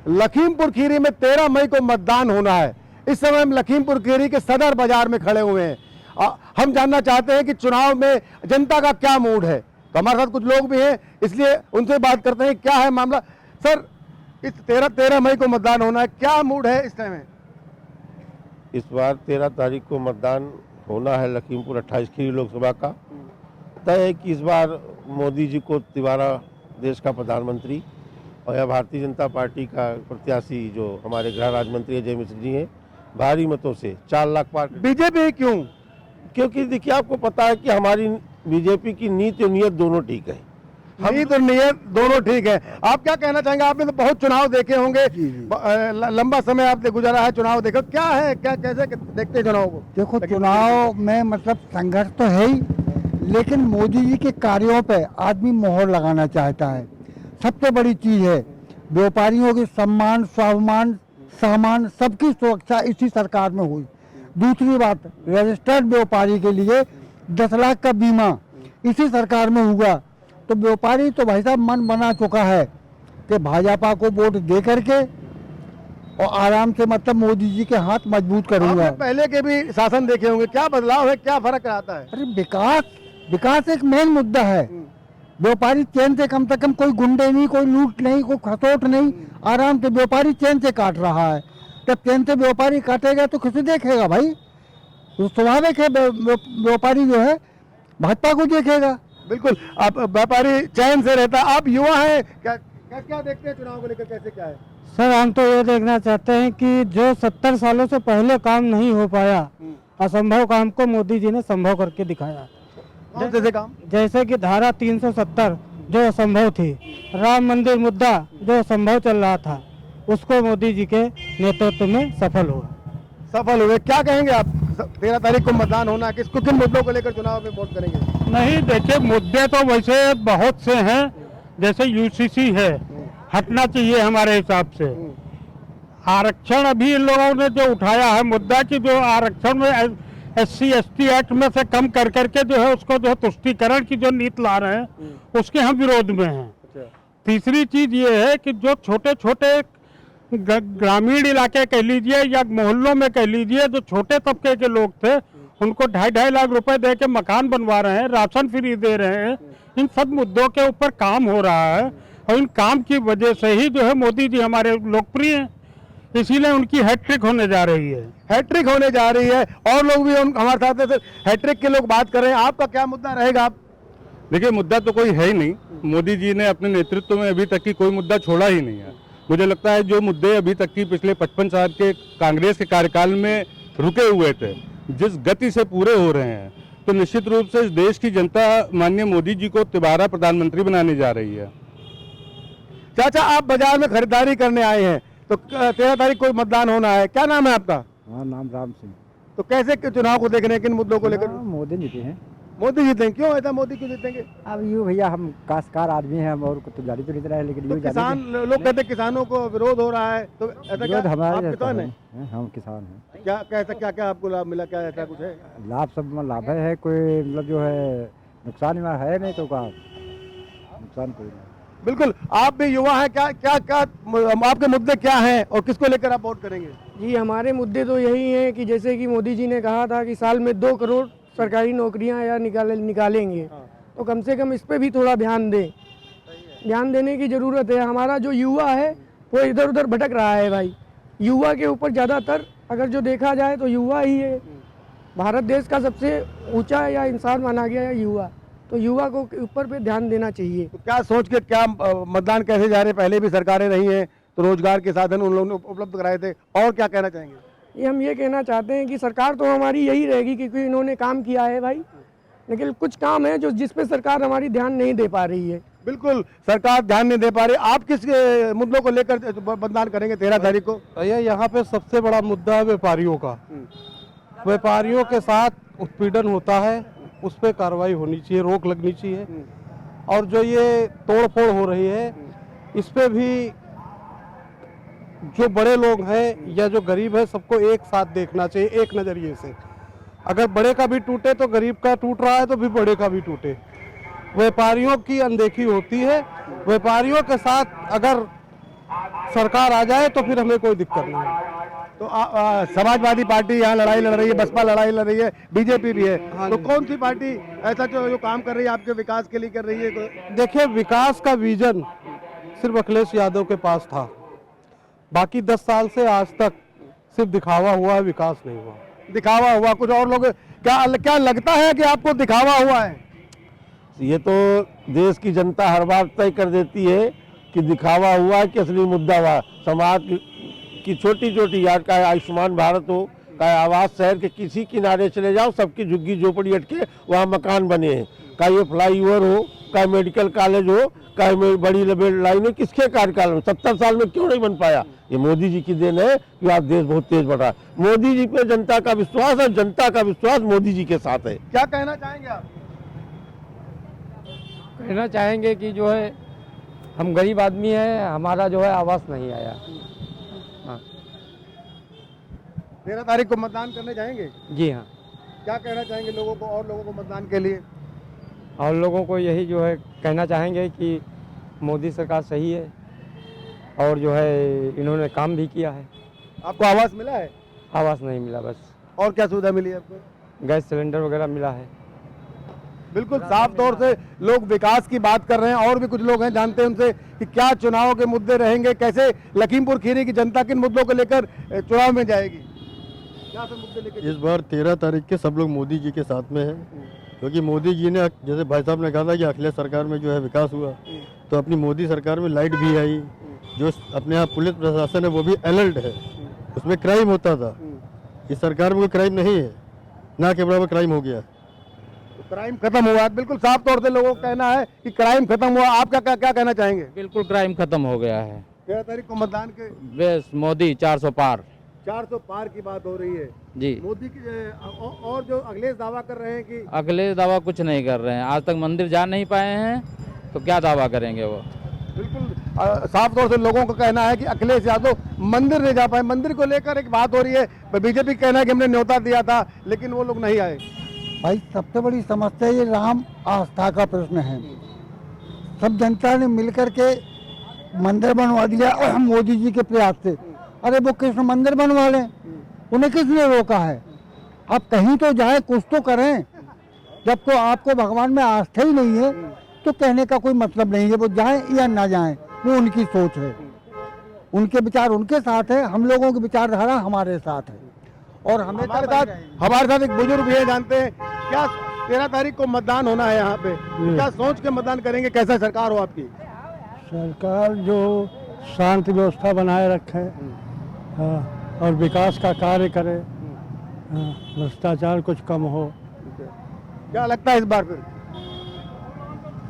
लखीमपुर खीरी में 13 मई को मतदान होना है। इस समय हम लखीमपुर खीरी के सदर बाजार में खड़े हुए हैं। हम जानना चाहते हैं कि चुनाव में जनता का क्या मूड है। तो हमारे साथ कुछ लोग भी हैं, इसलिए उनसे बात करते हैं क्या है मामला। सर, इस 13 मई को मतदान होना है, क्या मूड है इस टाइम में? इस बार 13 तारीख को मतदान होना है लखीमपुर 28 खीरी लोकसभा का। तय है कि इस बार मोदी जी को दोबारा देश का प्रधानमंत्री और यह भारतीय जनता पार्टी का प्रत्याशी जो हमारे गृह राज्य मंत्री अजय मिश्र जी हैं, भारी मतों से 4 लाख पार। बीजेपी क्यों? क्योंकि देखिए, आपको पता है कि हमारी बीजेपी की नीति और नियत दोनों ठीक है। नीति और नियत दोनों ठीक है। आप क्या कहना चाहेंगे? आपने तो बहुत चुनाव देखे होंगे, लंबा समय आपने गुजारा है, चुनाव देखो, क्या है, क्या कैसे देखते हैं चुनाव को? देखो, चुनाव में मतलब संघर्ष तो है ही, लेकिन मोदी जी के कार्यों पे आदमी मोहर लगाना चाहता है। सबसे बड़ी चीज है व्यापारियों के सम्मान, स्वाभिमान, सामान सबकी सुरक्षा इसी सरकार में हुई। दूसरी बात, रजिस्टर्ड व्यापारी के लिए 10 लाख का बीमा इसी सरकार में हुआ। तो व्यापारी तो भाई साहब मन बना चुका है कि भाजपा को वोट दे करके और आराम से मतलब मोदी जी के हाथ मजबूत करूंगा। आपने पहले के भी शासन देखे होंगे, क्या बदलाव है, क्या फर्क आता है? अरे विकास एक मेन मुद्दा है। व्यापारी चैन से, कम कोई गुंडे नहीं, कोई लूट नहीं, कोई खसोट नहीं, आराम से व्यापारी चैन से काट रहा है। जब चैन से व्यापारी काटेगा तो किसे देखेगा भाई? तो स्वाभाविक है व्यापारी जो है भाजपा को देखेगा। बिल्कुल, आप व्यापारी चैन से रहता। आप युवा हैं, क्या देखते हैं चुनाव को लेकर, कैसे क्या है? सर, हम तो ये देखना चाहते हैं कि जो 70 सालों से पहले काम नहीं हो पाया, असंभव काम को मोदी जी ने संभव करके दिखाया। जैसे काम, जैसे कि धारा 370 जो असंभव थी, राम मंदिर मुद्दा जो असंभव चल रहा था, उसको मोदी जी के नेतृत्व में सफल हुए। क्या कहेंगे आप? 13 तारीख को मतदान होना है, किन मुद्दों को लेकर चुनाव में वोट करेंगे? नहीं, देखिए, मुद्दे तो वैसे बहुत से हैं। जैसे यूसीसी है, हटना चाहिए हमारे हिसाब से। आरक्षण अभी इन लोगों ने जो उठाया है मुद्दा कि जो आरक्षण में SC ST एक्ट में से कम कर करके जो है उसको जो है तुष्टीकरण की जो नीति ला रहे हैं, उसके हम विरोध में हैं। तीसरी चीज ये है कि जो छोटे छोटे ग्रामीण इलाके कह लीजिए या मोहल्लों में कह लीजिए, जो छोटे तबके के लोग थे, उनको 2.5 लाख रुपए दे के मकान बनवा रहे हैं, राशन फ्री दे रहे हैं। इन सब मुद्दों के ऊपर काम हो रहा है और इन काम की वजह से ही जो है मोदी जी हमारे लोकप्रिय हैं। इसीलिए उनकी हैट्रिक होने जा रही है। हैट्रिक होने जा रही है और लोग भी हमारे साथ हैं। हैट्रिक के लोग बात कर रहे हैं, आपका क्या मुद्दा रहेगा? आप देखिए, मुद्दा तो कोई है ही नहीं। मोदी जी ने अपने नेतृत्व में अभी तक की कोई मुद्दा छोड़ा ही नहीं है। मुझे लगता है जो मुद्दे अभी तक की पिछले 55 साल के कांग्रेस के कार्यकाल में रुके हुए थे, जिस गति से पूरे हो रहे हैं, तो निश्चित रूप से इस देश की जनता माननीय मोदी जी को दोबारा प्रधानमंत्री बनाने जा रही है। चाचा, आप बाजार में खरीदारी करने आए हैं, तो 13 तारीख को मतदान होना है, क्या नाम है आपका? हाँ, नाम राम सिंह। तो कैसे चुनाव को देख रहे हैं, किन मुद्दों को लेकर? मोदी जीते हैं। मोदी जीतेंगे? क्यों ऐसा मोदी क्यों जीतेंगे? अब यूँ भैया, हम काश्तकार आदमी हैं, हम और तो जारी तो नहीं रहे, लेकिन तो किसान लोग कहते हैं किसानों को विरोध हो रहा है, तो ऐसा क्या? हमारे आप किसान हैं? हम किसान हैं। क्या आपको लाभ मिला, क्या ऐसा कुछ है? लाभ सब में लाभ है, कोई मतलब जो है नुकसान है नहीं, तो का नुकसान कोई नहीं। बिल्कुल, आप भी युवा हैं, क्या आपके मुद्दे क्या हैं और किसको लेकर आप वोट करेंगे? जी, हमारे मुद्दे तो यही हैं कि जैसे कि मोदी जी ने कहा था कि साल में 2 करोड़ सरकारी नौकरियां या निकालेंगे, तो कम से कम इस पे भी थोड़ा ध्यान दें। ध्यान देने की ज़रूरत है। हमारा जो युवा है वो इधर उधर भटक रहा है भाई। युवा के ऊपर ज़्यादातर अगर जो देखा जाए तो युवा ही है। भारत देश का सबसे ऊंचा या इंसान माना गया है युवा, तो युवा को ऊपर पे ध्यान देना चाहिए। तो क्या सोच के, क्या मतदान कैसे जा रहे? पहले भी सरकारें रही हैं तो रोजगार के साधन उन लोगों ने उपलब्ध कराए थे, और क्या कहना चाहेंगे? हम ये कहना चाहते हैं कि सरकार तो हमारी यही रहेगी क्योंकि इन्होंने काम किया है भाई, लेकिन कुछ काम है जो जिस पे सरकार हमारी ध्यान नहीं दे पा रही है। बिल्कुल, सरकार ध्यान नहीं दे पा रही। आप किस मुद्दों को लेकर मतदान करेंगे 13 तारीख को? भैया, यहाँ पे सबसे बड़ा मुद्दा है व्यापारियों का। व्यापारियों के साथ उत्पीड़न होता है, उस पर कार्रवाई होनी चाहिए, रोक लगनी चाहिए। और जो ये तोड़ फोड़ हो रही है, इस पे भी जो बड़े लोग हैं या जो गरीब है, सबको एक साथ देखना चाहिए, एक नज़रिए से। अगर बड़े का भी टूटे तो गरीब का टूट रहा है, तो भी बड़े का भी टूटे। व्यापारियों की अनदेखी होती है। व्यापारियों के साथ अगर सरकार आ जाए तो फिर हमें कोई दिक्कत नहीं है। तो समाजवादी पार्टी यहाँ लड़ाई लड़ रही है, बसपा लड़ाई लड़ रही है, बीजेपी भी है, तो कौन सी पार्टी ऐसा जो काम कर रही है आपके विकास के लिए कर रही है? देखिए, विकास का विजन सिर्फ अखिलेश यादव के पास था, बाकी 10 साल से आज तक सिर्फ दिखावा हुआ है, विकास नहीं हुआ। दिखावा हुआ? कुछ और लोग क्या लगता है कि आपको दिखावा हुआ है? ये तो देश की जनता हर बार तय कर देती है कि दिखावा हुआ कि असली मुद्दा हुआ। समाज की छोटी छोटी यार, चाहे आयुष्मान भारत हो, चाहे आवास शहर के किसी किनारे चले जाओ, सबकी झुग्गी झोपड़ी अटके वहाँ मकान बने हैं। चाहे ये फ्लाईओवर हो, चाहे मेडिकल कॉलेज हो, चाहे बड़ी लाइन हो, किसके कार्यकाल में 70 साल में क्यों नहीं बन पाया? ये मोदी जी की देन है कि आज देश बहुत तेज बढ़ रहा है। मोदी जी पे जनता का विश्वास है, जनता का विश्वास मोदी जी के साथ है। क्या कहना चाहेंगे आप? कहना चाहेंगे कि जो है हम गरीब आदमी हैं, हमारा जो है आवास नहीं आया। हाँ 13 तारीख को मतदान करने जाएंगे? जी हाँ। क्या कहना चाहेंगे लोगों को और लोगों को मतदान के लिए? और लोगों को यही जो है कहना चाहेंगे कि मोदी सरकार सही है और जो है इन्होंने काम भी किया है। आपको आवास मिला है? आवास नहीं मिला, बस और क्या सुविधा मिली है आपको? गैस सिलेंडर वगैरह मिला है। बिल्कुल साफ तौर से लोग विकास की बात कर रहे हैं। और भी कुछ लोग हैं, जानते हैं उनसे कि क्या चुनाव के मुद्दे रहेंगे, कैसे लखीमपुर खीरी की जनता किन मुद्दों को लेकर चुनाव में जाएगी, क्या से मुद्दे लेकर? इस बार 13 तारीख के सब लोग मोदी जी के साथ में हैं, क्योंकि मोदी जी ने, जैसे भाई साहब ने कहा था कि अखिलेश सरकार में जो है विकास हुआ, तो अपनी मोदी सरकार में लाइट भी आई, जो अपने यहाँ पुलिस प्रशासन है वो भी अलर्ट है। उसमें क्राइम होता था, इस सरकार में कोई क्राइम नहीं है, ना के बराबर क्राइम हो गया। क्राइम खत्म हुआ? बिल्कुल साफ तौर से लोगों का कहना है कि क्राइम खत्म हुआ। आप क्या क्या कहना चाहेंगे? बिल्कुल क्राइम खत्म हो गया है। 13 तारीख को मतदान के बस मोदी 400 पार। 400 पार की बात हो रही है जी। मोदी की और जो अखिलेश दावा कर रहे हैं कि अखिलेश दावा कुछ नहीं कर रहे हैं, आज तक मंदिर जा नहीं पाए हैं, तो क्या दावा करेंगे वो? बिल्कुल साफ तौर से लोगों का कहना है कि अखिलेश यादव मंदिर नहीं जा पाए। मंदिर को लेकर एक बात हो रही है, बीजेपी कहना है कि हमने न्योता दिया था लेकिन वो लोग नहीं आए। भाई सबसे बड़ी समस्या ये राम आस्था का प्रश्न है। सब जनता ने मिलकर के मंदिर बनवा दिया मोदी जी के प्रयास से। अरे वो कृष्ण मंदिर बनवा लें, उन्हें किसने रोका है? आप कहीं तो जाएं, कुछ तो करें। जब तो आपको भगवान में आस्था ही नहीं है तो कहने का कोई मतलब नहीं है। वो जाएं या ना जाएं, वो उनकी सोच है, उनके विचार उनके साथ है, हम लोगों की विचारधारा हमारे साथ है। और हमारे साथ एक बुजुर्ग भी है, जानते हैं क्या 13 तारीख को मतदान होना है यहाँ पे, क्या सोच के मतदान करेंगे? कैसा सरकार हो आपकी? सरकार जो शांति व्यवस्था बनाए रखे और विकास का कार्य करे, भ्रष्टाचार कुछ कम हो। क्या लगता है इस बार फिर?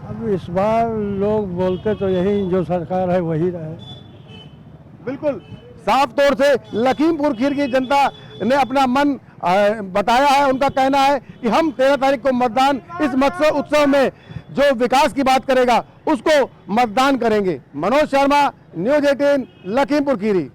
अब इस बार लोग बोलते तो यही जो सरकार है वही रहे। बिल्कुल साफ तौर से लखीमपुर खीरी की जनता ने अपना मन बताया है। उनका कहना है कि हम 13 तारीख को मतदान, इस मत्स्य उत्सव में जो विकास की बात करेगा उसको मतदान करेंगे। मनोज शर्मा, न्यूज़ 18, लखीमपुर खीरी।